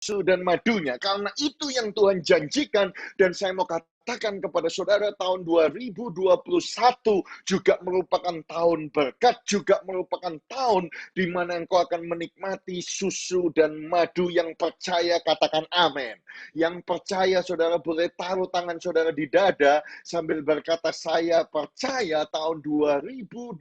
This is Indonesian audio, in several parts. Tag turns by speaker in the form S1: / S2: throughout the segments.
S1: susu dan madunya. Karena itu yang Tuhan janjikan. Dan saya mau katakan kepada saudara, tahun 2021 juga merupakan tahun berkat, juga merupakan tahun di mana engkau akan menikmati susu dan madu. Yang percaya katakan amin. Yang percaya saudara boleh taruh tangan saudara di dada sambil berkata, saya percaya tahun 2021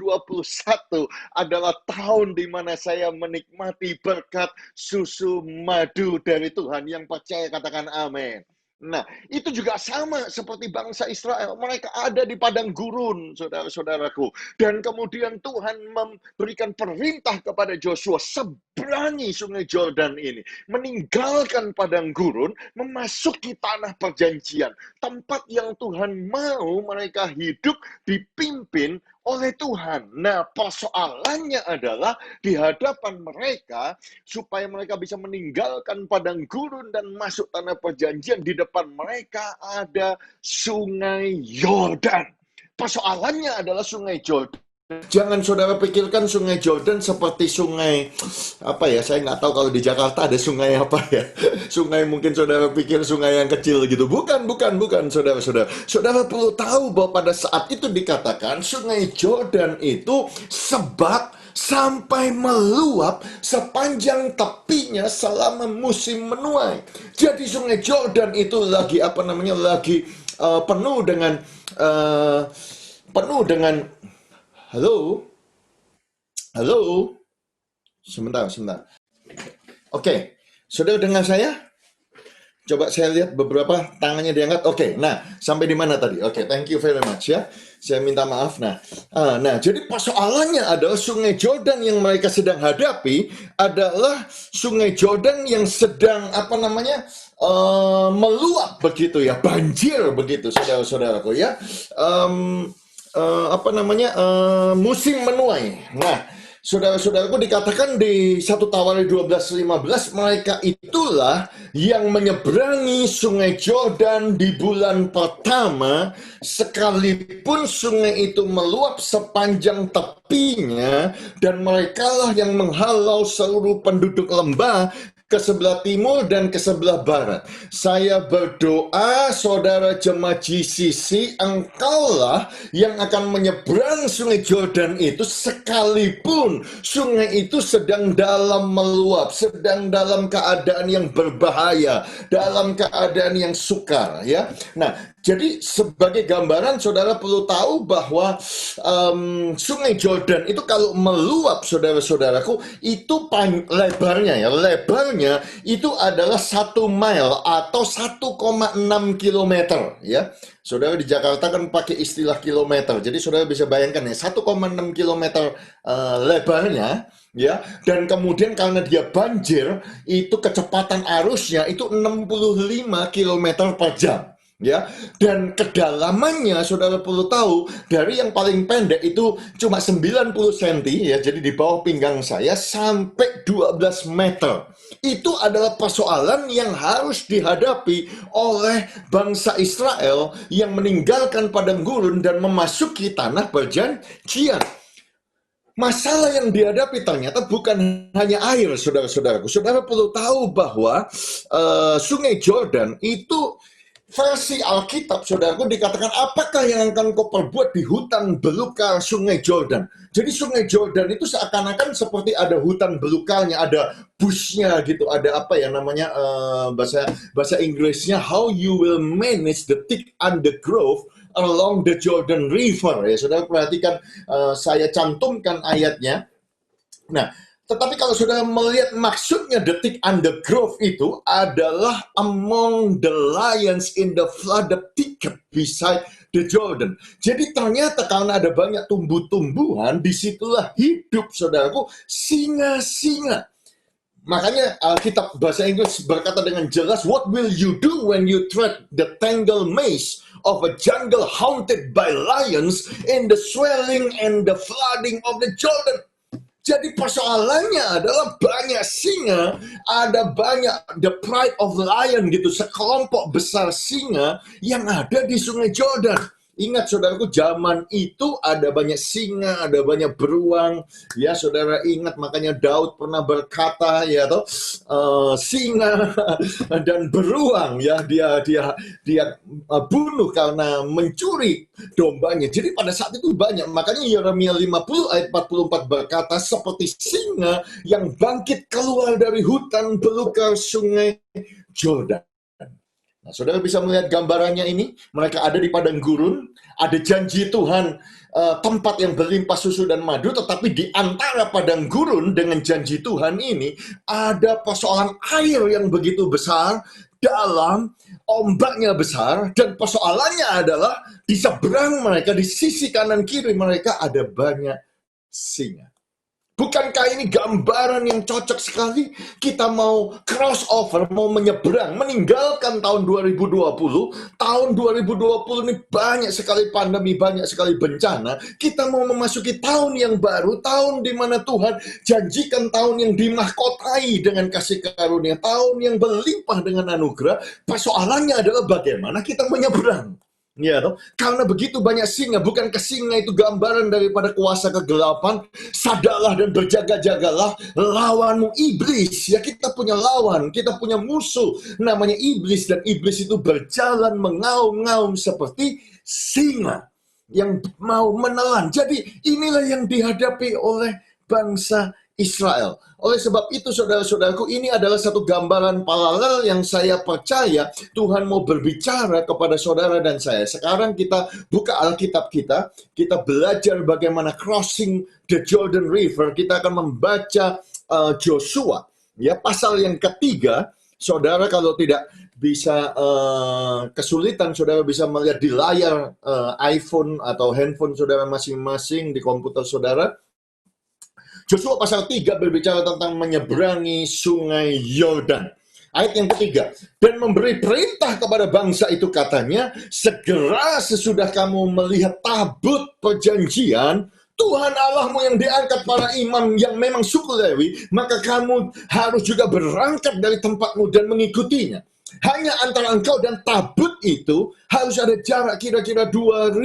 S1: adalah tahun di mana saya menikmati berkat susu madu dari Tuhan. Yang percaya katakan amin. Nah, itu juga sama seperti bangsa Israel. Mereka ada di padang gurun, saudara-saudaraku. Dan kemudian Tuhan memberikan perintah kepada Joshua, seberangi sungai Jordan ini. Meninggalkan padang gurun, memasuki tanah perjanjian. Tempat yang Tuhan mau mereka hidup dipimpin oleh Tuhan. Nah, persoalannya adalah di hadapan mereka, supaya mereka bisa meninggalkan padang gurun dan masuk tanah perjanjian, di depan mereka ada sungai Yordan. Persoalannya adalah sungai Jordan. Jangan saudara pikirkan sungai Jordan seperti sungai, apa ya, saya nggak tahu kalau di Jakarta ada sungai apa ya. Sungai mungkin saudara pikir sungai yang kecil gitu. Bukan, saudara-saudara. Saudara perlu tahu bahwa pada saat itu dikatakan sungai Jordan itu sebab sampai meluap sepanjang tepinya selama musim menuai. Jadi sungai Jordan itu lagi penuh dengan halo, sebentar. Oke, saudara dengar saya? Coba saya lihat beberapa tangannya diangkat. Oke, nah sampai di mana tadi? Oke, thank you very much ya. Saya minta maaf. Nah, jadi persoalannya adalah sungai Jordan yang mereka sedang hadapi adalah sungai Jordan yang sedang meluap begitu ya, banjir begitu, saudara-saudaraku ya. Musim menuai. Nah, saudara-saudaraku, dikatakan di 1 Tawarikh 12:15, mereka itulah yang menyeberangi sungai Jordan di bulan pertama, sekalipun sungai itu meluap sepanjang tepinya, dan merekalah yang menghalau seluruh penduduk lembah ke sebelah timur dan ke sebelah barat. Saya berdoa, saudara jemaat GCC, engkaulah yang akan menyeberang sungai Jordan itu sekalipun sungai itu sedang dalam meluap, sedang dalam keadaan yang berbahaya, dalam keadaan yang sukar ya. Nah, jadi sebagai gambaran, saudara perlu tahu bahwa sungai Jordan itu kalau meluap, saudara-saudaraku, itu lebarnya itu adalah 1 mile atau 1,6 kilometer ya. Saudara di Jakarta kan pakai istilah kilometer, jadi saudara bisa bayangkan ya, 1,6 kilometer lebarnya ya. Dan kemudian karena dia banjir, itu kecepatan arusnya itu 65 kilometer per jam ya. Dan kedalamannya saudara perlu tahu, dari yang paling pendek itu cuma 90 cm ya, jadi di bawah pinggang saya, sampai 12 meter. Itu adalah persoalan yang harus dihadapi oleh bangsa Israel yang meninggalkan padang gurun dan memasuki tanah perjanjian. Masalah yang dihadapi ternyata bukan hanya air, saudara-saudaraku. Saudara perlu tahu bahwa sungai Jordan itu, versi Alkitab, saudaraku, dikatakan, apakah yang akan kau perbuat di hutan belukar sungai Jordan? Jadi sungai Jordan itu seakan-akan seperti ada hutan belukarnya, ada bushnya gitu, ada bahasa Inggrisnya, how you will manage the thick undergrowth along the Jordan River. Ya, saudara perhatikan, saya cantumkan ayatnya. Nah, tetapi kalau sudah melihat maksudnya, detik undergrowth itu adalah among the lions in the flooded thicket beside the Jordan. Jadi ternyata karena ada banyak tumbuh-tumbuhan, disitulah hidup, saudaraku, singa-singa. Makanya Alkitab bahasa Inggris berkata dengan jelas, what will you do when you tread the tangled maze of a jungle haunted by lions in the swelling and the flooding of the Jordan? Jadi persoalannya adalah banyak singa, ada banyak the pride of lion gitu, sekelompok besar singa yang ada di sungai Jordan. Ingat saudaraku, zaman itu ada banyak singa, ada banyak beruang. Ya, saudara ingat, makanya Daud pernah berkata, ya toh, singa dan beruang, ya dia bunuh karena mencuri dombanya. Jadi pada saat itu banyak. Makanya Yeremia 50 ayat 44 berkata, seperti singa yang bangkit keluar dari hutan belukar sungai Jordan. Nah, saudara bisa melihat gambarannya ini. Mereka ada di padang gurun, ada janji Tuhan, tempat yang berlimpah susu dan madu, tetapi di antara padang gurun dengan janji Tuhan ini, ada persoalan air yang begitu besar, dalam, ombaknya besar, dan persoalannya adalah di seberang mereka, di sisi kanan kiri mereka ada banyak singa. Bukankah ini gambaran yang cocok sekali? Kita mau crossover, mau menyeberang, meninggalkan tahun 2020. Tahun 2020 ini banyak sekali pandemi, banyak sekali bencana. Kita mau memasuki tahun yang baru, tahun di mana Tuhan janjikan tahun yang dimahkotai dengan kasih karunia, tahun yang berlimpah dengan anugerah. Persoalannya adalah bagaimana kita menyeberang. Ya, toh? Karena begitu banyak singa, bukankah singa itu gambaran daripada kuasa kegelapan? Sadarlah dan berjaga-jagalah, lawanmu iblis. Ya, kita punya lawan, kita punya musuh, namanya iblis, dan iblis itu berjalan mengaum-ngaum seperti singa yang mau menelan. Jadi inilah yang dihadapi oleh bangsa Israel. Oleh sebab itu, saudara-saudaraku, ini adalah satu gambaran paralel yang saya percaya Tuhan mau berbicara kepada saudara dan saya. Sekarang kita buka Alkitab kita belajar bagaimana crossing the Jordan River. Kita akan membaca Joshua, ya, pasal yang ketiga. Saudara kalau tidak bisa kesulitan, saudara bisa melihat di layar iPhone atau handphone saudara masing-masing, di komputer saudara. Joshua pasal 3 berbicara tentang menyeberangi sungai Yordan. Ayat yang ketiga, dan memberi perintah kepada bangsa itu, katanya, segera sesudah kamu melihat tabut perjanjian, Tuhan Allahmu yang diangkat para imam yang memang suku Lewi, maka kamu harus juga berangkat dari tempatmu dan mengikutinya. Hanya antara engkau dan tabut itu harus ada jarak kira-kira 2000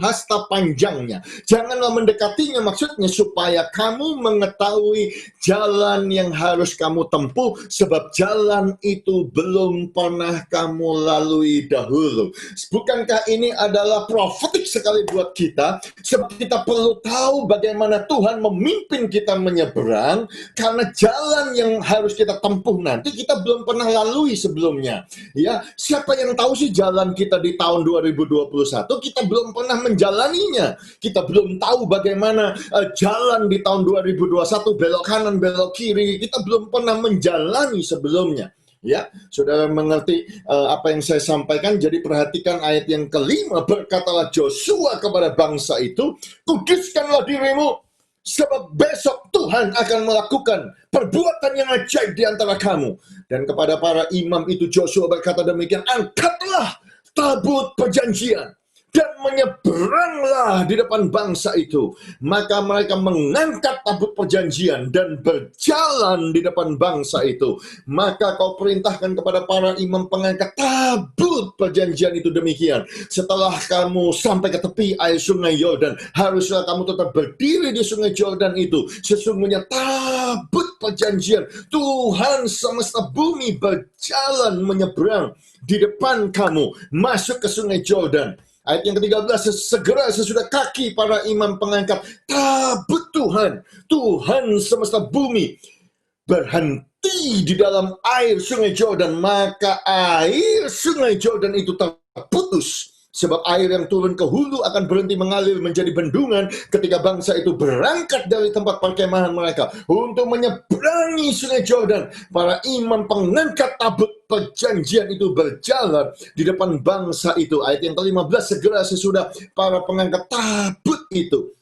S1: hasta panjangnya. Janganlah mendekatinya, maksudnya supaya kamu mengetahui jalan yang harus kamu tempuh, sebab jalan itu belum pernah kamu lalui dahulu. Bukankah ini adalah profetik sekali buat kita? Sebab kita perlu tahu bagaimana Tuhan memimpin kita menyeberang, karena jalan yang harus kita tempuh nanti kita belum pernah lalui sebelumnya. Ya, siapa yang tahu sih jalan kita di tahun 2021? Kita belum pernah menjalaninya. Kita belum tahu bagaimana jalan di tahun 2021, belok kanan, belok kiri. Kita belum pernah menjalani sebelumnya. Ya, saudara mengerti apa yang saya sampaikan? Jadi perhatikan ayat yang kelima. Berkatalah Joshua kepada bangsa itu, kuduskanlah dirimu, sebab besok Tuhan akan melakukan perbuatan yang ajaib di antara kamu. Dan kepada para imam itu Joshua berkata demikian, angkatlah tabut perjanjian dan menyeberanglah di depan bangsa itu. Maka mereka mengangkat tabut perjanjian dan berjalan di depan bangsa itu. Maka kau perintahkan kepada para imam pengangkat tabut perjanjian itu demikian. Setelah kamu sampai ke tepi air sungai Yordan, haruslah kamu tetap berdiri di sungai Yordan itu. Sesungguhnya tabut perjanjian Tuhan semesta bumi berjalan menyeberang di depan kamu, masuk ke sungai Yordan. Ayat yang ke-13, segera sesudah kaki para imam pengangkat tabut Tuhan, Tuhan semesta bumi, berhenti di dalam air sungai Yordan, maka air sungai Yordan itu terputus. Sebab air yang turun ke hulu akan berhenti mengalir menjadi bendungan ketika bangsa itu berangkat dari tempat perkemahan mereka untuk menyeberangi sungai Yordan. Para imam pengangkat tabut perjanjian itu berjalan di depan bangsa itu. Ayat yang ke-15, segera sesudah para pengangkat tabut itu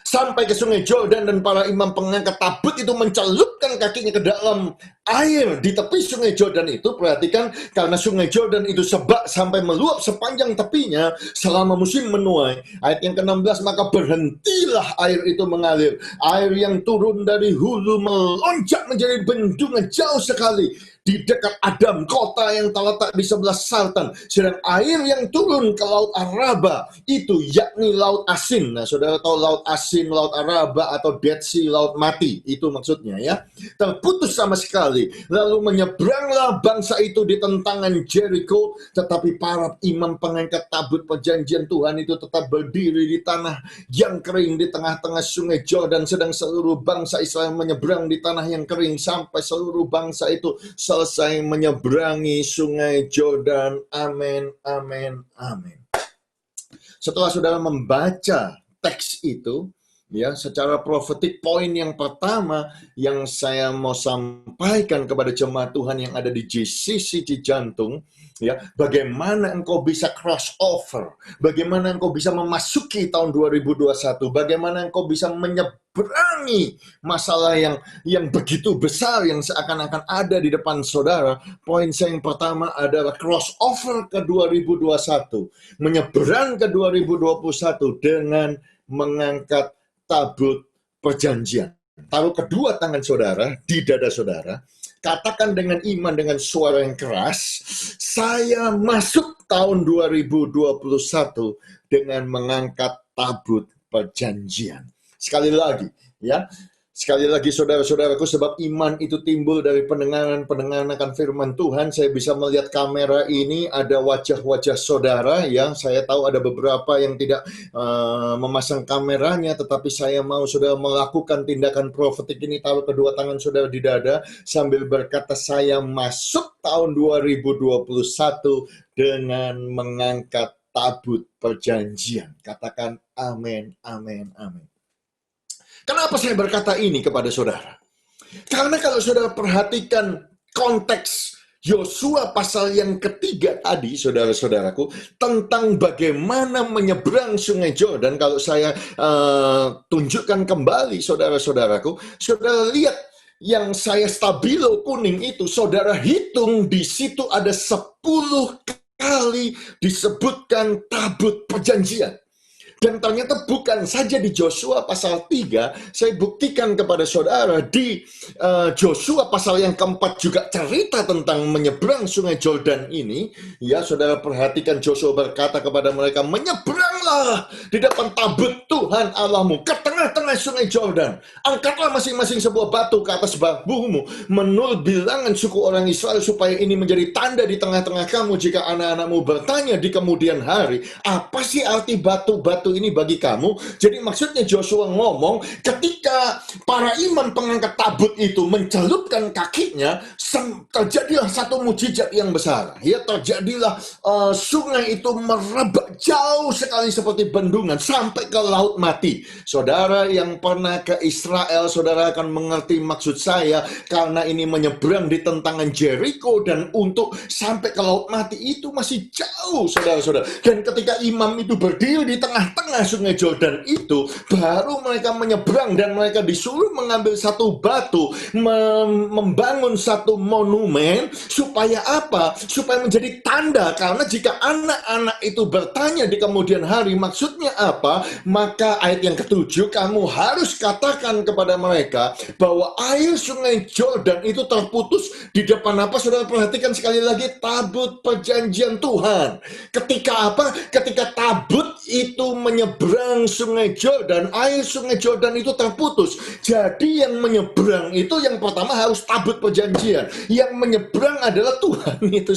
S1: sampai ke sungai Yordan, dan para imam pengangkat tabut itu mencelupkan kakinya ke dalam air di tepi sungai Yordan itu. Perhatikan, karena sungai Yordan itu sebak sampai meluap sepanjang tepinya selama musim menuai. Ayat yang ke-16, maka berhentilah air itu mengalir. Air yang turun dari hulu melonjak menjadi bendungan jauh sekali di dekat Adam, kota yang terletak di sebelah selatan. Sedang air yang turun ke Laut Araba itu yakni Laut Asin. Nah, saudara tahu Laut Asin, Laut Araba atau Dead Sea, Laut Mati. Itu maksudnya ya. Terputus sama sekali. Lalu menyeberanglah bangsa itu di tentangan Jericho, tetapi para imam pengangkat tabut perjanjian Tuhan itu tetap berdiri di tanah yang kering di tengah-tengah sungai Jordan. Sedang seluruh bangsa Israel menyeberang di tanah yang kering sampai seluruh bangsa itu selesai menyeberangi sungai Jordan. Amin, amin, amin. Setelah saudara membaca teks itu, ya, secara profetik, poin yang pertama yang saya mau sampaikan kepada jemaat Tuhan yang ada di GCC Cijantung, ya, bagaimana engkau bisa crossover, bagaimana engkau bisa memasuki tahun 2021, bagaimana engkau bisa menyeberangi masalah yang begitu besar yang seakan-akan ada di depan saudara. Poin saya yang pertama adalah crossover ke 2021, menyeberang ke 2021 dengan mengangkat tabut perjanjian. Taruh kedua tangan saudara di dada saudara. Katakan dengan iman dengan suara yang keras, saya masuk tahun 2021 dengan mengangkat tabut perjanjian. Sekali lagi, ya. Sekali lagi saudara-saudaraku, sebab iman itu timbul dari pendengaran akan firman Tuhan. Saya bisa melihat kamera ini, ada wajah-wajah saudara, ya. Saya tahu ada beberapa yang tidak memasang kameranya, tetapi saya mau saudara melakukan tindakan profetik ini, taruh kedua tangan saudara di dada, sambil berkata, saya masuk tahun 2021 dengan mengangkat tabut perjanjian. Katakan amin, amin, amin. Kenapa saya berkata ini kepada saudara? Karena kalau saudara perhatikan konteks Yosua pasal yang ketiga tadi, saudara-saudaraku, tentang bagaimana menyeberang sungai Jordan. Kalau saya tunjukkan kembali, saudara-saudaraku, saudara lihat yang saya stabilo kuning itu, saudara hitung di situ ada 10 kali disebutkan tabut perjanjian. Dan ternyata bukan saja di Joshua pasal 3, saya buktikan kepada saudara di Joshua pasal yang keempat juga cerita tentang menyeberang sungai Jordan ini. Ya, saudara perhatikan, Joshua berkata kepada mereka, menyeberanglah di depan tabut Tuhan Allahmu ke tengah-tengah sungai Jordan. Angkatlah masing-masing sebuah batu ke atas bahumu menurut bilangan suku orang Israel, supaya ini menjadi tanda di tengah-tengah kamu jika anak-anakmu bertanya di kemudian hari, apa sih arti batu-batu ini bagi kamu? Jadi maksudnya Joshua ngomong, ketika para imam pengangkat tabut itu mencelupkan kakinya, terjadilah satu mujizat yang besar. Ya, terjadilah sungai itu merebak jauh sekali seperti bendungan sampai ke Laut Mati. Saudara yang pernah ke Israel, saudara akan mengerti maksud saya, karena ini menyeberang di tentangan Jericho, dan untuk sampai ke Laut Mati itu masih jauh, saudara-saudara. Dan ketika imam itu berdiri di tengah sungai Jordan itu, baru mereka menyeberang, dan mereka disuruh mengambil satu batu, membangun satu monumen, supaya apa? Supaya menjadi tanda, karena jika anak-anak itu bertanya di kemudian hari maksudnya apa, maka ayat yang ketujuh, kamu harus katakan kepada mereka bahwa air sungai Jordan itu terputus di depan apa? Saudara perhatikan sekali lagi, tabut perjanjian Tuhan. Ketika apa? Ketika tabut itu menyeberang sungai Jordan, air sungai Jordan itu terputus. Jadi yang menyeberang itu yang pertama harus tabut perjanjian. Yang menyeberang adalah Tuhan itu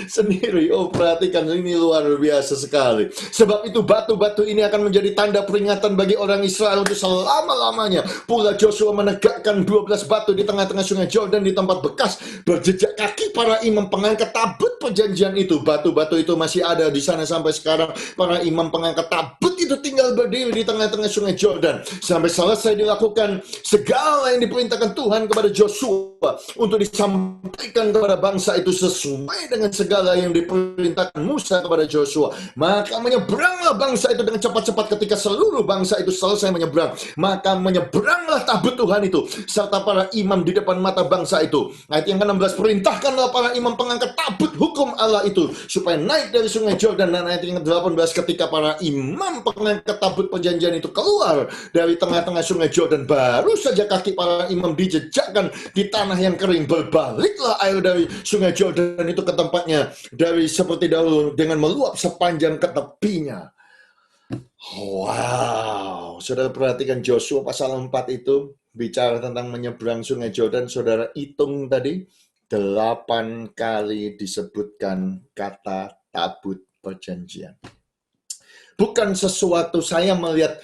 S1: sendiri. Oh, perhatikan, ini luar biasa sekali. Sebab itu batu-batu ini akan menjadi tanda peringatan bagi orang Israel untuk selama-lamanya. Pula Joshua menegakkan 12 batu di tengah-tengah sungai Jordan di tempat bekas berjejak kaki para imam pengangkat tabut perjanjian itu. Batu-batu itu masih ada di sana sampai sekarang. Para imam pengangkat tabut itu tinggal berdiri di tengah-tengah sungai Jordan sampai selesai dilakukan segala yang diperintahkan Tuhan kepada Joshua untuk disampaikan kepada bangsa itu sesuai dengan segala yang diperintahkan Musa kepada Joshua. Maka menyeberanglah bangsa itu dengan cepat-cepat. Ketika seluruh bangsa itu selesai menyeberang, maka menyeberanglah tabut Tuhan itu serta para imam di depan mata bangsa itu. Ayat yang ke-16, perintahkanlah para imam pengangkat tabut hukum Allah itu supaya naik dari sungai Jordan. Dan ayat yang ke-18, ketika para imam pengangkat tabut perjanjian itu keluar dari tengah-tengah sungai Jordan, baru saja kaki para imam dijejakkan di tanah yang kering, berbaliklah air dari sungai Jordan itu ke tempatnya dari seperti dahulu dengan meluap sepanjang ke tepinya. Wow, saudara perhatikan Joshua pasal 4 itu bicara tentang menyeberang sungai Jordan. Saudara hitung tadi 8 kali disebutkan kata tabut perjanjian. Bukan sesuatu saya melihat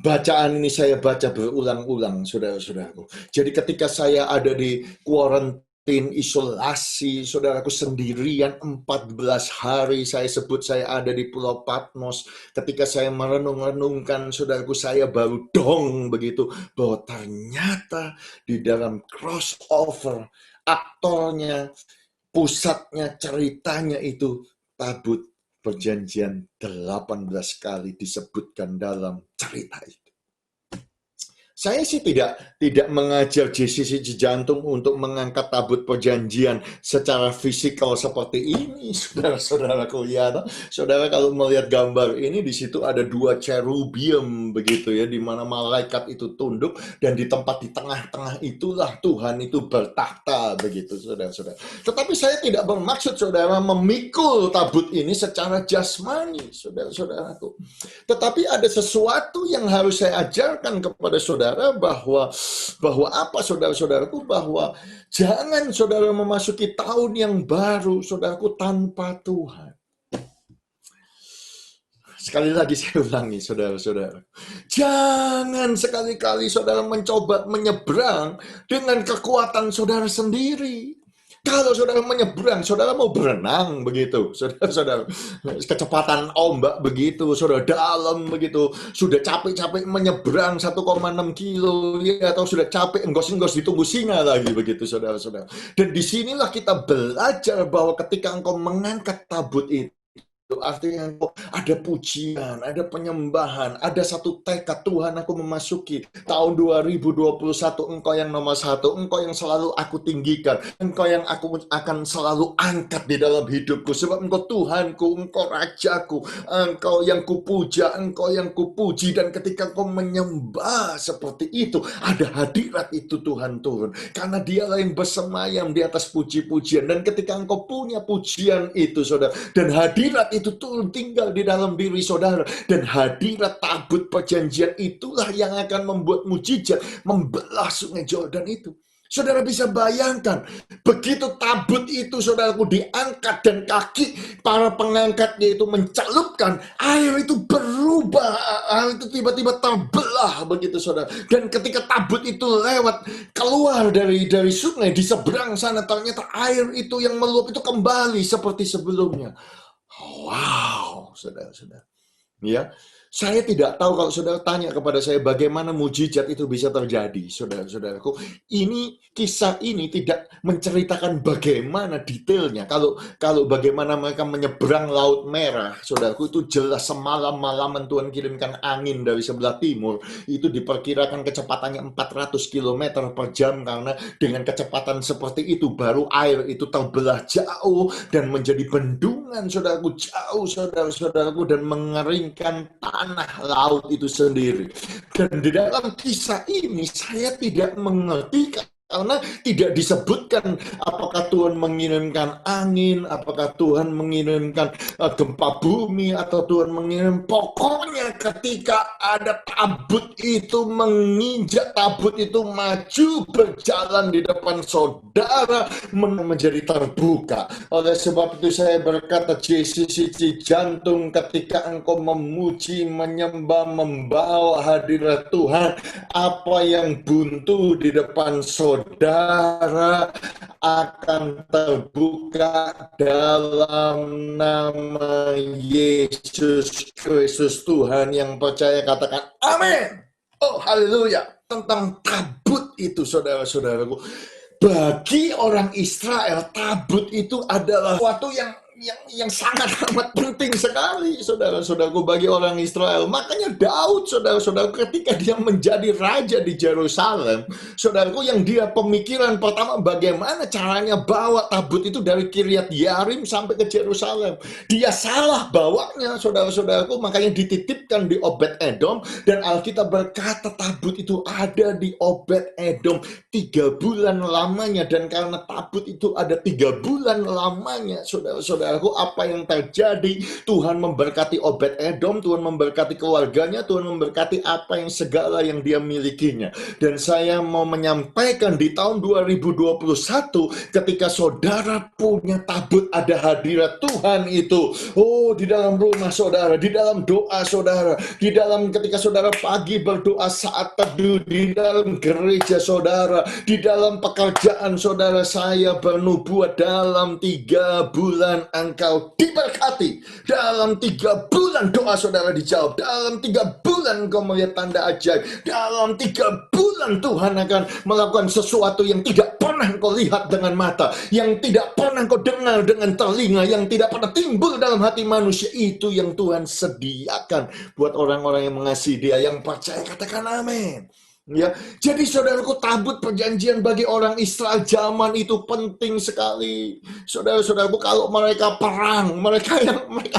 S1: bacaan ini saya baca berulang-ulang, saudara-saudaraku. Jadi ketika saya ada di kuarantin isolasi, saudaraku, sendirian 14 hari, saya sebut saya ada di Pulau Patmos. Ketika saya merenung-renungkan, saudaraku, saya baru dong begitu bahwa ternyata di dalam crossover aktornya, pusatnya, ceritanya itu tabut perjanjian 18 kali disebutkan dalam cerita itu. Saya sih tidak mengajar JCC Cijantung untuk mengangkat tabut perjanjian secara fisikal seperti ini, saudara-saudaraku, ya. Saudara kalau melihat gambar ini, di situ ada 2 cherubium begitu ya, di mana malaikat itu tunduk dan di tempat di tengah-tengah itulah Tuhan itu bertakhta begitu, saudara-saudara. Tetapi saya tidak bermaksud saudara memikul tabut ini secara jasmani, saudara-saudaraku. Tetapi ada sesuatu yang harus saya ajarkan kepada saudara, bahwa apa, saudara-saudaraku, bahwa jangan saudara memasuki tahun yang baru, saudaraku, tanpa Tuhan. Sekali lagi saya ulangi, saudara-saudara. Jangan sekali-kali saudara mencoba menyeberang dengan kekuatan saudara sendiri. Kalau saudara menyeberang, saudara mau berenang begitu, saudara-saudara, kecepatan ombak begitu, saudara dalam begitu, sudah capek-capek menyeberang 1,6 kilo, ya, atau sudah capek enggos-enggos ditunggu singa lagi begitu, saudara-saudara. Dan disinilah kita belajar bahwa ketika engkau mengangkat tabut itu, artinya ada pujian, ada penyembahan, ada satu tekad, Tuhan, aku memasuki tahun 2021, Engkau yang nomor 1, Engkau yang selalu aku tinggikan, Engkau yang aku akan selalu angkat di dalam hidupku, sebab Engkau Tuhanku, Engkau Rajaku, Engkau yang kupuja, Engkau yang kupuji. Dan ketika Engkau menyembah seperti itu, ada hadirat itu Tuhan turun, karena Dialah yang bersemayam di atas puji-pujian. Dan ketika Engkau punya pujian itu, saudara, dan hadirat itu turun tinggal di dalam diri saudara, dan hadirat tabut perjanjian itulah yang akan membuat mujizat membelah sungai Jordan itu. Saudara bisa bayangkan, begitu tabut itu, saudaraku, diangkat dan kaki para pengangkatnya itu mencelupkan, air itu berubah, air itu tiba-tiba terbelah begitu, saudara. Dan ketika tabut itu lewat keluar dari sungai di seberang sana, ternyata air itu yang meluap itu kembali seperti sebelumnya. Wow, saudara-saudara. Ya, saya tidak tahu kalau saudara tanya kepada saya bagaimana mujizat itu bisa terjadi, saudara-saudaraku. Kisah ini tidak menceritakan bagaimana detailnya. Kalau bagaimana mereka menyeberang Laut Merah, saudaraku, itu jelas semalam-malaman Tuhan kirimkan angin dari sebelah timur. Itu diperkirakan kecepatannya 400 km per jam, karena dengan kecepatan seperti itu baru air itu terbelah jauh dan menjadi bendungan, saudaraku, jauh, saudara-saudaraku, dan mengeringkan tanah laut itu sendiri. Dan di dalam kisah ini saya tidak mengerti, karena tidak disebutkan apakah Tuhan mengirimkan angin, apakah Tuhan mengirimkan gempa bumi, atau Tuhan mengirim. Pokoknya ketika ada tabut itu menginjak, tabut itu maju berjalan di depan saudara, menjadi terbuka. Oleh sebab itu saya berkata, JCC Cijantung, ketika engkau memuji, menyembah, membawa hadirat Tuhan, apa yang buntu di depan saudara akan terbuka dalam nama Yesus Kristus. Tuhan yang percaya katakan amin. Oh, haleluya. Tentang tabut itu, saudara-saudaraku, bagi orang Israel, tabut itu adalah sesuatu yang yang sangat amat penting sekali, saudara-saudaraku, bagi orang Israel. Makanya Daud, saudara-saudaraku, ketika dia menjadi raja di Yerusalem, saudaraku, yang dia pemikiran pertama bagaimana caranya bawa tabut itu dari Kiryat Yarim sampai ke Yerusalem. Dia salah bawanya, saudara-saudaraku, makanya dititipkan di Obed Edom, dan Alkitab berkata tabut itu ada di Obed Edom 3 bulan lamanya, dan karena tabut itu ada 3 bulan lamanya, saudara-saudaraku, apa yang terjadi? Tuhan memberkati Obed Edom, Tuhan memberkati keluarganya, Tuhan memberkati apa yang segala yang dia milikinya. Dan saya mau menyampaikan di tahun 2021, ketika saudara punya tabut, ada hadirat Tuhan itu. Oh, di dalam rumah saudara, di dalam doa saudara, di dalam ketika saudara pagi berdoa saat teduh, di dalam gereja saudara, di dalam pekerjaan saudara, saya bernubuat dalam 3 bulan engkau diberkati. Dalam 3 bulan doa saudara dijawab. Dalam 3 bulan engkau melihat tanda ajaib. Dalam 3 bulan Tuhan akan melakukan sesuatu yang tidak pernah engkau lihat dengan mata, yang tidak pernah engkau dengar dengan telinga, yang tidak pernah timbul dalam hati manusia. Itu yang Tuhan sediakan buat orang-orang yang mengasihi Dia, yang percaya. Katakan amin. Ya, jadi saudaraku, tabut perjanjian bagi orang Israel zaman itu penting sekali. Saudara-saudaraku, kalau mereka perang, mereka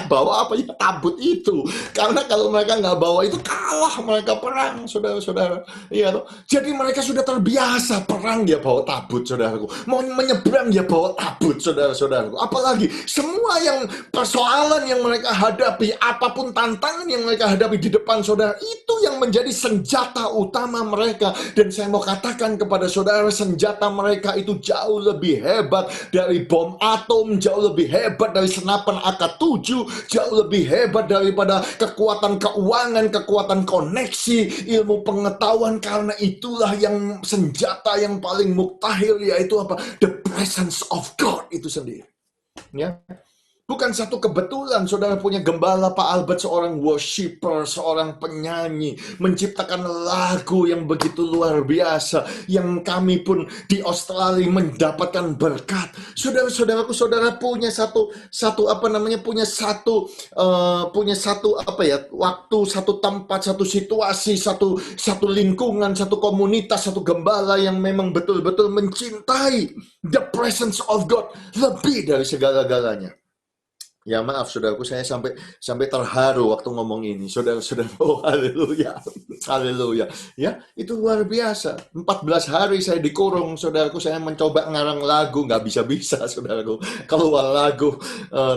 S1: bawa apa ya? Tabut itu. Karena kalau mereka nggak bawa itu, kalah mereka perang, saudara-saudara. Iya toh. Jadi mereka sudah terbiasa perang, dia bawa tabut, saudaraku. Mau menyeberang, dia bawa tabut, saudara-saudaraku. Apalagi semua yang persoalan yang mereka hadapi, apapun tantangan yang mereka hadapi di depan saudara, itu yang menjadi senjata utama mereka. Dan saya mau katakan kepada saudara, senjata mereka itu jauh lebih hebat dari bom atom, jauh lebih hebat dari senapan AK-7, jauh lebih hebat daripada kekuatan keuangan, kekuatan koneksi, ilmu pengetahuan. Karena itulah yang senjata yang paling muktahil, yaitu apa? The presence of God itu sendiri. Ya. Bukan satu kebetulan saudara punya gembala Pak Albert, seorang worshiper, seorang penyanyi, menciptakan lagu yang begitu luar biasa, yang kami pun di Australia mendapatkan berkat. Saudara-saudaraku, saudara punya waktu, satu tempat, satu situasi, satu lingkungan, satu komunitas, satu gembala yang memang betul-betul mencintai the presence of God lebih dari segala-galanya. Ya maaf saudaraku, saya sampai terharu waktu ngomong ini, saudara-saudara. Oh haleluya, haleluya. Ya, itu luar biasa. 14 hari saya dikurung, saudaraku. Saya mencoba ngarang lagu, nggak bisa-bisa, saudaraku. Keluar lagu,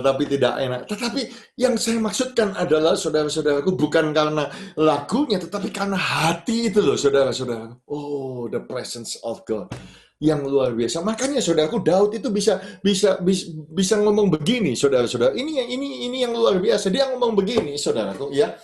S1: tapi tidak enak. Tetapi yang saya maksudkan adalah, saudara-saudaraku, bukan karena lagunya, tetapi karena hati itu loh, saudara-saudara. Oh, the presence of God yang luar biasa. Makanya saudaraku, Daud itu bisa ngomong begini, saudara-saudara. Ini yang luar biasa. Dia ngomong begini, saudaraku, ya.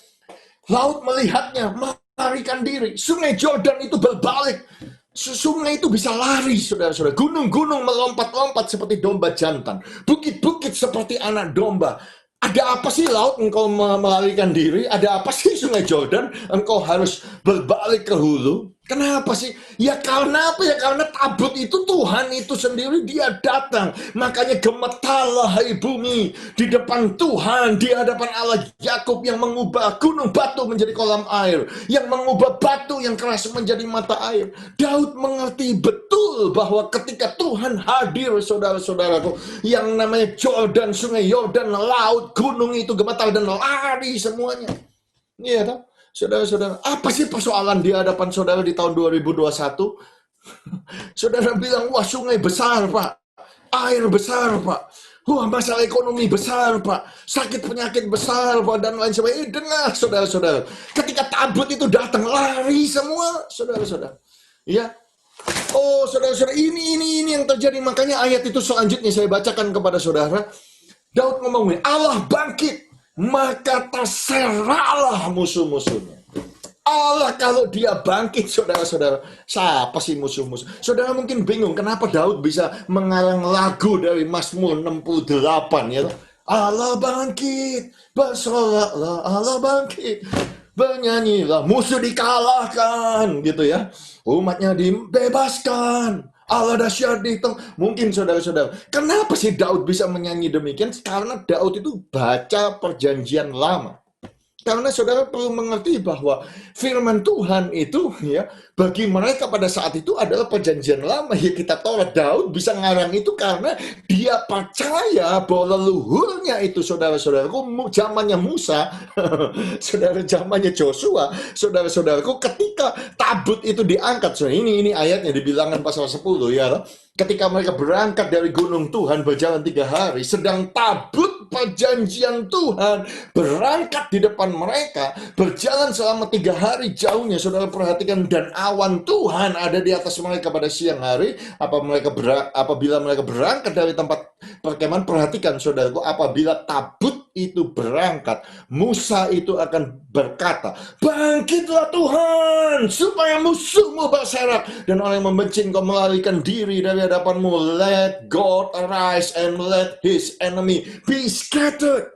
S1: Laut melihatnya, melarikan diri. Sungai Jordan itu berbalik. Sungai itu bisa lari, saudara-saudara. Gunung-gunung melompat-lompat seperti domba jantan. Bukit-bukit seperti anak domba. Ada apa sih laut engkau melarikan diri? Ada apa sih Sungai Jordan engkau harus berbalik ke hulu? Kenapa sih? Ya karena apa ya? Karena tabut itu Tuhan itu sendiri, dia datang. Makanya gemetarlah hai bumi di depan Tuhan, di hadapan Allah Yakub yang mengubah gunung batu menjadi kolam air, yang mengubah batu yang keras menjadi mata air. Daud mengerti betul bahwa ketika Tuhan hadir, saudara-saudaraku, yang namanya Jordan, Sungai Yordan, laut, gunung itu gemetar dan lari semuanya. Iya toh? Saudara-saudara, apa sih persoalan di hadapan saudara di tahun 2021? Saudara bilang, wah sungai besar Pak, air besar Pak, wah masalah ekonomi besar Pak, sakit penyakit besar Pak, dan lain sebagainya. Dengar saudara-saudara, ketika tabut itu datang, lari semua saudara-saudara. Ya, oh saudara-saudara, ini yang terjadi. Makanya ayat itu selanjutnya saya bacakan kepada saudara. Daud ngomong, Allah bangkit, maka terserahlah musuh-musuhnya. Allah kalau dia bangkit, saudara-saudara, siapa sih musuh-musuh? Saudara mungkin bingung, kenapa Daud bisa mengarang lagu dari Mazmur 68, ya? Allah bangkit, bersoraklah, Allah bangkit, bernyanyilah, musuh dikalahkan, gitu ya. Umatnya dibebaskan, Allah dahsyat dihitung. Mungkin saudara-saudara, kenapa sih Daud bisa menyanyi demikian? Karena Daud itu baca perjanjian lama. Karena saudara perlu mengerti bahwa firman Tuhan itu ya bagi mereka pada saat itu adalah perjanjian lama. Ya kita tahu Daud bisa ngarang itu karena dia percaya bahwa leluhurnya itu saudara-saudaraku zamannya Musa, saudara zamannya Joshua, saudara-saudaraku ketika tabut itu diangkat. So, ini ayatnya di Bilangan pasal 10 ya. Ketika mereka berangkat dari gunung Tuhan berjalan 3 hari, sedang tabut perjanjian Tuhan berangkat di depan mereka, berjalan selama 3 hari jauhnya, saudara perhatikan, dan awan Tuhan ada di atas mereka pada siang hari. Apabila mereka berangkat dari tempat perkemahan, perhatikan saudaraku, apabila tabut itu berangkat, Musa itu akan berkata, bangkitlah Tuhan, supaya musuhmu berserak, dan orang yang membenci engkau melarikan diri dari hadapanmu. Let God arise and let his enemy be scattered.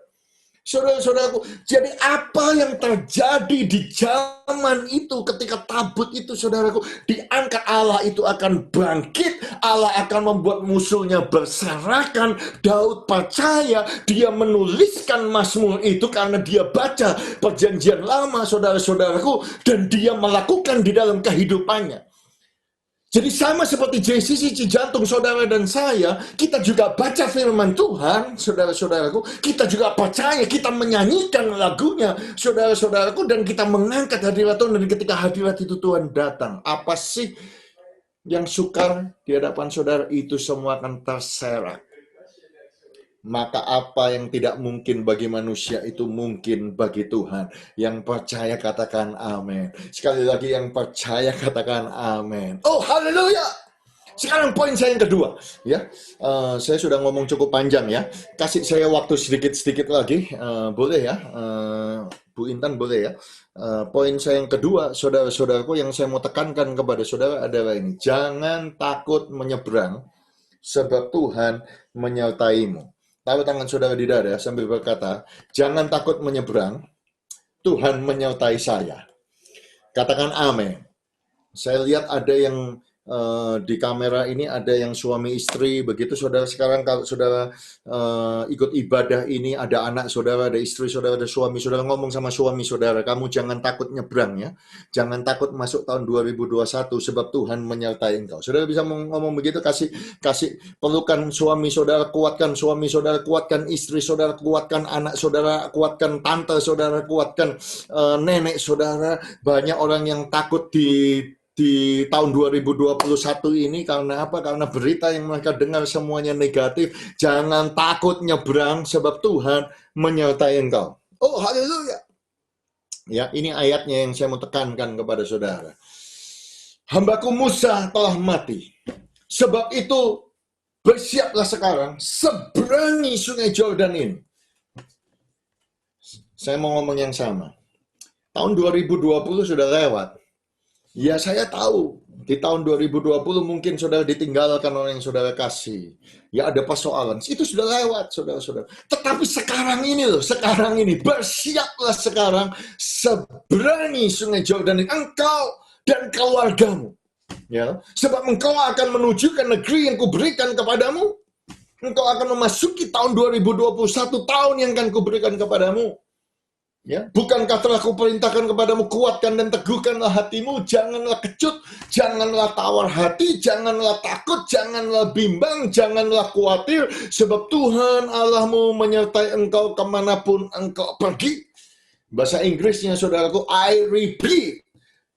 S1: Saudara-saudaraku, jadi apa yang terjadi di zaman itu ketika tabut itu, saudaraku, diangkat, Allah itu akan bangkit, Allah akan membuat musuhnya berserakan. Daud percaya, dia menuliskan Mazmur itu karena dia baca perjanjian lama, saudara-saudaraku, dan dia melakukan di dalam kehidupannya. Jadi sama seperti JCC Cijantung, saudara dan saya, kita juga baca firman Tuhan, saudara-saudaraku, kita juga percaya, kita menyanyikan lagunya, saudara-saudaraku, dan kita mengangkat hadirat Tuhan, dan ketika hadirat itu Tuhan datang, apa sih yang sukar di hadapan saudara? Itu semua akan terserak. Maka apa yang tidak mungkin bagi manusia itu mungkin bagi Tuhan. Yang percaya katakan amin. Sekali lagi, yang percaya katakan amin. Oh haleluya. Sekarang poin saya yang kedua, ya. Saya sudah ngomong cukup panjang ya. Kasih saya waktu sedikit lagi, boleh ya, Bu Intan, boleh ya. Poin saya yang kedua, saudara-saudaraku, yang saya mau tekankan kepada saudara adalah ini: jangan takut menyeberang, sebab Tuhan menyertaimu. Taruh tangan saudara di dada sambil berkata, jangan takut menyeberang, Tuhan menyertai saya. Katakan amin. Saya lihat ada yang di kamera ini ada yang suami istri, begitu saudara. Sekarang kalau saudara ikut ibadah ini, ada anak saudara, ada istri saudara, ada suami saudara, ngomong sama suami saudara, kamu jangan takut nyebrang ya, jangan takut masuk tahun 2021 sebab Tuhan menyertai engkau. Saudara bisa ngomong begitu, kasih pelukan suami saudara, kuatkan suami saudara, kuatkan istri saudara, kuatkan anak saudara, kuatkan tante saudara, kuatkan nenek saudara. Banyak orang yang takut di tahun 2021 ini karena apa? Karena berita yang mereka dengar semuanya negatif. Jangan takut nyebrang sebab Tuhan menyertai engkau. Oh haleluya. Ya, ini ayatnya yang saya mau tekankan kepada saudara. Hambaku Musa telah mati. Sebab itu bersiaplah sekarang, seberangi sungai Jordan ini. Saya mau ngomong yang sama. Tahun 2020 sudah lewat. Ya saya tahu, di tahun 2020 mungkin saudara ditinggalkan oleh yang saudara kasih. Ya ada persoalan, itu sudah lewat saudara-saudara. Tetapi sekarang ini loh, sekarang ini, bersiaplah sekarang, seberangi sungai Jordan ini, engkau dan keluargamu. Ya, sebab engkau akan menuju ke negeri yang kuberikan kepadamu. Engkau akan memasuki tahun 2021, tahun yang akan kuberikan kepadamu. Ya, bukankah telah kuperintahkan kepadamu, kuatkan dan teguhkanlah hatimu, janganlah kecut, janganlah tawar hati, janganlah takut, janganlah bimbang, janganlah khawatir, sebab Tuhan Allahmu menyertai engkau kemanapun engkau pergi. Bahasa Inggrisnya saudaraku, I repeat,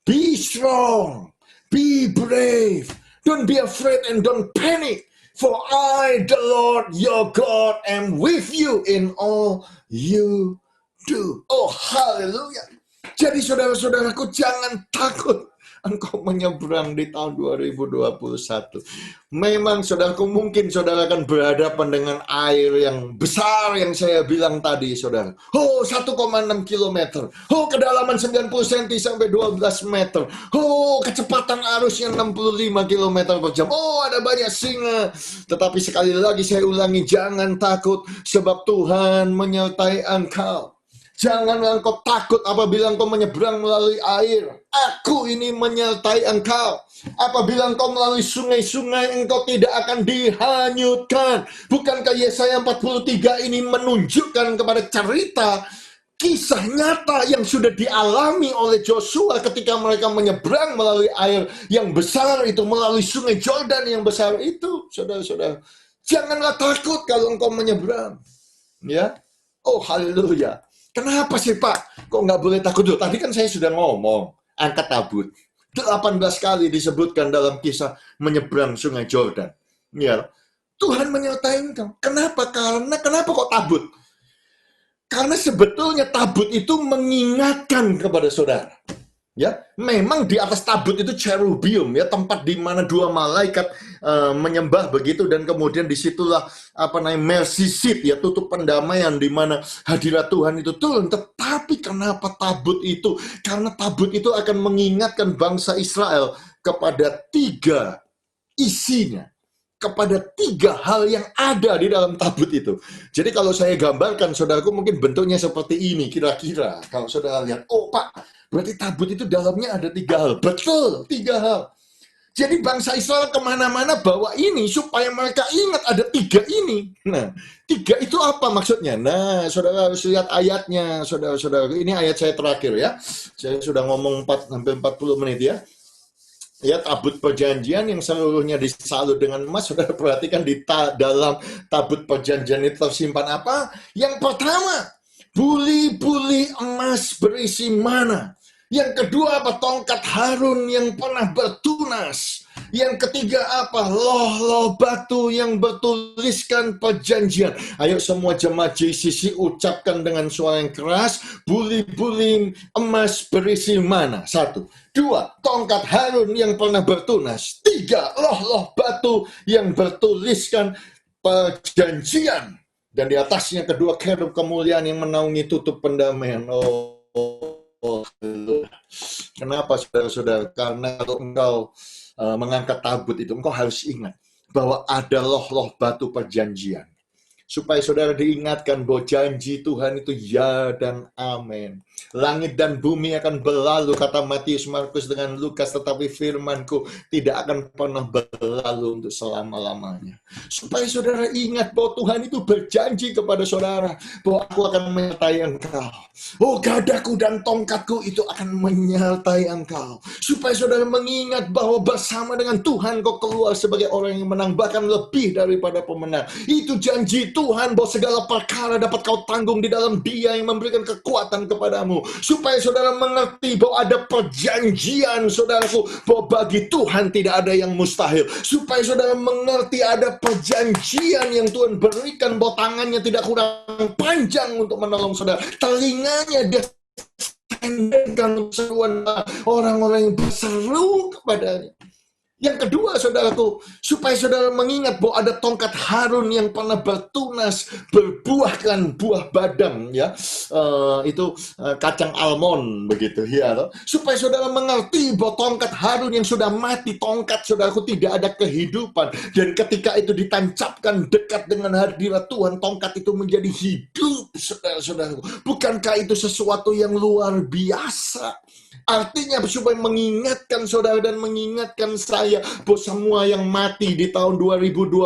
S1: be strong, be brave, don't be afraid and don't panic, for I, the Lord your God, am with you in all you do. Oh haleluya. Jadi saudara-saudaraku, jangan takut engkau menyeberang di tahun 2021. Memang saudaraku, mungkin saudara akan berhadapan dengan air yang besar yang saya bilang tadi saudara. Oh 1,6 km. Oh kedalaman 90 cm sampai 12 meter. Oh kecepatan arusnya 65 km per jam. Oh ada banyak singa. Tetapi sekali lagi saya ulangi, jangan takut sebab Tuhan menyertai engkau. Janganlah engkau takut apabila engkau menyeberang melalui air. Aku ini menyertai engkau. Apabila engkau melalui sungai-sungai, engkau tidak akan dihanyutkan. Bukankah Yesaya 43 ini menunjukkan kepada cerita kisah nyata yang sudah dialami oleh Joshua ketika mereka menyeberang melalui air yang besar itu, melalui sungai Jordan yang besar itu, saudara-saudara. Janganlah takut kalau engkau menyeberang. Ya, oh haleluya. Kenapa sih Pak? Kok nggak boleh takut dulu? Tadi kan saya sudah ngomong, angkat tabut. 18 kali disebutkan dalam kisah menyeberang sungai Jordan. Ya, Tuhan menyertai engkau. Kenapa? Kenapa kok tabut? Karena sebetulnya tabut itu mengingatkan kepada saudara. Ya, memang di atas tabut itu cherubium, ya, tempat di mana dua malaikat menyembah begitu, dan kemudian disitulah mercy seat, ya, tutup pendamaian di mana hadirat Tuhan itu turun. Tetapi kenapa tabut itu? Karena tabut itu akan mengingatkan bangsa Israel kepada tiga isinya, kepada tiga hal yang ada di dalam tabut itu. Jadi kalau saya gambarkan, saudaraku, mungkin bentuknya seperti ini kira-kira. Kalau saudara lihat, oh Pak, berarti tabut itu dalamnya ada tiga hal. Betul, tiga hal. Jadi bangsa Israel kemana-mana bawa ini supaya mereka ingat ada tiga ini. Nah, tiga itu apa maksudnya? Nah, saudara harus lihat ayatnya, saudara-saudara. Ini ayat saya terakhir ya. Saya sudah ngomong hampir 40 menit ya. Ya, tabut perjanjian yang seluruhnya disalut dengan emas. Saudara perhatikan di dalam tabut perjanjian itu tersimpan apa? Yang pertama, buli-buli emas berisi mana. Yang kedua apa? Tongkat Harun yang pernah bertunas. Yang ketiga apa? Loh-loh batu yang bertuliskan perjanjian. Ayo semua jemaat JCC ucapkan dengan suara yang keras. Buli-buli emas berisi mana? Satu. Dua, tongkat Harun yang pernah bertunas. Tiga, loh-loh batu yang bertuliskan perjanjian. Dan di atasnya kedua kerub kemuliaan yang menaungi tutup pendamaian. Kenapa saudara-saudara? Karena kalau engkau mengangkat tabut itu, engkau harus ingat bahwa ada loh-loh batu perjanjian. Supaya saudara diingatkan bahwa janji Tuhan itu ya dan amin. Langit dan bumi akan berlalu, kata Matius, Markus dengan Lukas, tetapi firmanku tidak akan pernah berlalu untuk selama-lamanya. Supaya saudara ingat bahwa Tuhan itu berjanji kepada saudara bahwa aku akan menyertai engkau. Oh, gadaku dan tongkatku itu akan menyertai engkau. Supaya saudara mengingat bahwa bersama dengan Tuhan kau keluar sebagai orang yang menang, bahkan lebih daripada pemenang. Itu janji Tuhan bahwa segala perkara dapat kau tanggung di dalam Dia yang memberikan kekuatan kepadamu. Supaya saudara mengerti bahwa ada perjanjian, saudaraku, bahwa bagi Tuhan tidak ada yang mustahil. Supaya saudara mengerti ada perjanjian yang Tuhan berikan, bahwa tangannya tidak kurang panjang untuk menolong saudara. Telinganya Dia tendangkan seruan orang-orang yang berseru kepadanya. Yang kedua, saudaraku, supaya saudara mengingat bahwa ada tongkat Harun yang pernah bertunas, berbuahkan buah badam, ya, itu kacang almond begitu, ya. Supaya saudara mengerti bahwa tongkat Harun yang sudah mati, tongkat saudaraku tidak ada kehidupan, dan ketika itu ditancapkan dekat dengan hadirat Tuhan, tongkat itu menjadi hidup, saudara-saudaraku. Bukankah itu sesuatu yang luar biasa? Artinya supaya mengingatkan saudara dan mengingatkan saya bahwa semua yang mati di tahun 2020,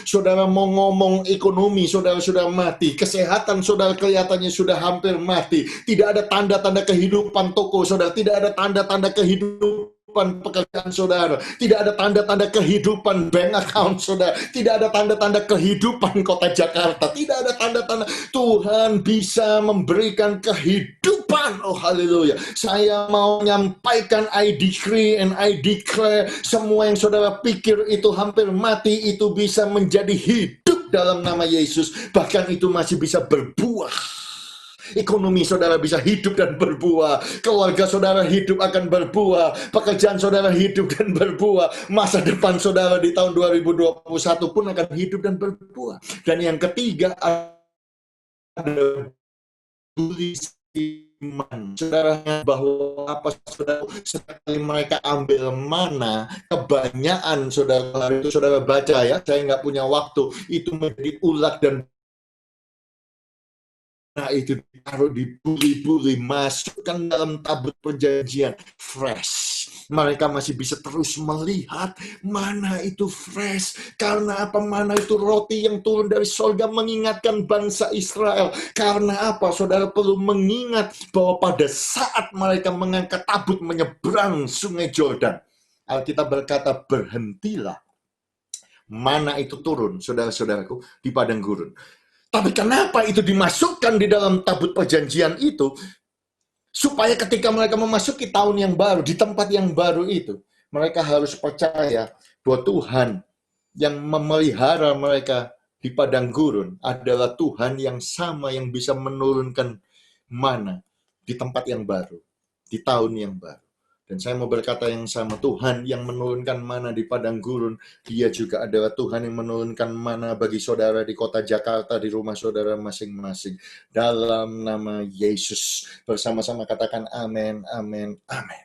S1: saudara mau ngomong ekonomi, saudara sudah mati, kesehatan saudara kelihatannya sudah hampir mati, tidak ada tanda-tanda kehidupan toko saudara, tidak ada tanda-tanda kehidupan pekerjaan saudara, tidak ada tanda-tanda kehidupan bank account saudara, tidak ada tanda-tanda kehidupan kota Jakarta, tidak ada tanda-tanda. Tuhan bisa memberikan kehidupan. Oh haleluya. Saya mau menyampaikan, I decree and I declare, semua yang saudara pikir itu hampir mati, itu bisa menjadi hidup dalam nama Yesus. Bahkan itu masih bisa berbuah. Ekonomi saudara bisa hidup dan berbuah. Keluarga saudara hidup akan berbuah. Pekerjaan saudara hidup dan berbuah. Masa depan saudara di tahun 2021 pun akan hidup dan berbuah. Dan yang ketiga, ada tulis iman. Saudara, bahwa apa saudara, sekali mereka ambil mana, kebanyakan saudara itu saudara baca ya, saya nggak punya waktu, itu menjadi ulat dan itu ditaruh di buri-buri, masukkan dalam tabut perjanjian, fresh. Mereka masih bisa terus melihat mana itu fresh. Karena apa? Mana itu roti yang turun dari surga mengingatkan bangsa Israel. Karena apa? Saudara perlu mengingat bahwa pada saat mereka mengangkat tabut menyeberang sungai Jordan, Alkitab berkata, berhentilah. Mana itu turun, saudara-saudaraku, di padang gurun. Tapi kenapa itu dimasukkan di dalam tabut perjanjian itu? Supaya ketika mereka memasuki tahun yang baru, di tempat yang baru itu, mereka harus percaya bahwa Tuhan yang memelihara mereka di padang gurun adalah Tuhan yang sama yang bisa menurunkan mana di tempat yang baru, di tahun yang baru. Dan saya mau berkata yang sama, Tuhan yang menurunkan mana di padang gurun, Dia juga adalah Tuhan yang menurunkan mana bagi saudara di kota Jakarta, di rumah saudara masing-masing. Dalam nama Yesus, bersama-sama katakan amin, amin, amin.